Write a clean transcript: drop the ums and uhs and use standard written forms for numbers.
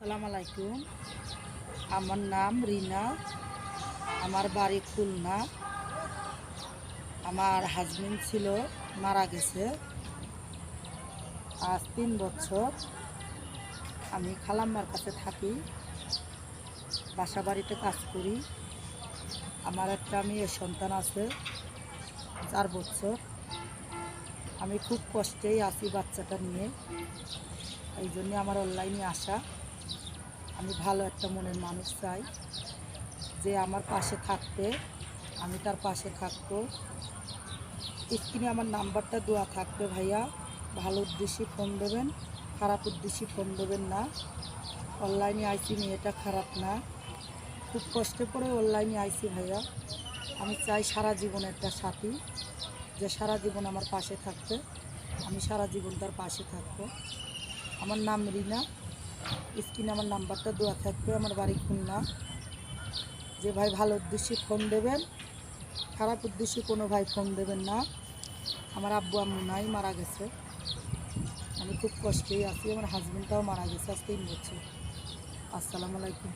আসসালামু আলাইকুম। আমার নাম রিনা, আমার বাড়ি খুলনা। আমার হাজবেন্ড ছিল, মারা গেছে আজ 3 বছর। আমি খালাম্মার কাছে থাকি, বাসা বাড়িতে কাজ করি। আমার একটা মেয়ে সন্তান আছে 4 বছর। আমি খুব কষ্টেই আছি বাচ্চাটা নিয়ে, এই জন্যে আমার অনলাইনে আসা। আমি ভালো একটা মনের মানুষ চাই, যে আমার পাশে থাকবে, আমি তার পাশে থাকবো। স্ক্রিনে আমার নাম্বারটা দেওয়া থাকবে ভাইয়া। ভালো উদ্দেশ্যে ফোন দেবেন, খারাপ উদ্দেশ্যে ফোন দেবেন না। অনলাইনে আইসি, মেয়েটা খারাপ না, খুব কষ্টে পড়ে অনলাইনে আইসি ভাইয়া। আমি চাই সারা জীবন একটা সাথী, যে সারা জীবন আমার পাশে থাকবে। আমি সারা জীবন তার পাশে থাকবো। আমার নাম রিনা, স্ক্রিনে আমার নাম্বারটা দেওয়া থাকবে। আমার বাড়ি খুলনা। যে ভাই ভালো উদ্দেশ্যে ফোন দেবেন, খারাপ উদ্দেশ্যে কোনো ভাই ফোন দেবেন না। আমার আব্বু আম্মু নাই, মারা গেছে। আমি খুব কষ্টেই আছি। আমার হাজবেন্ডটাও মারা গেছে আজ 3 বছর। আসসালামু আলাইকুম।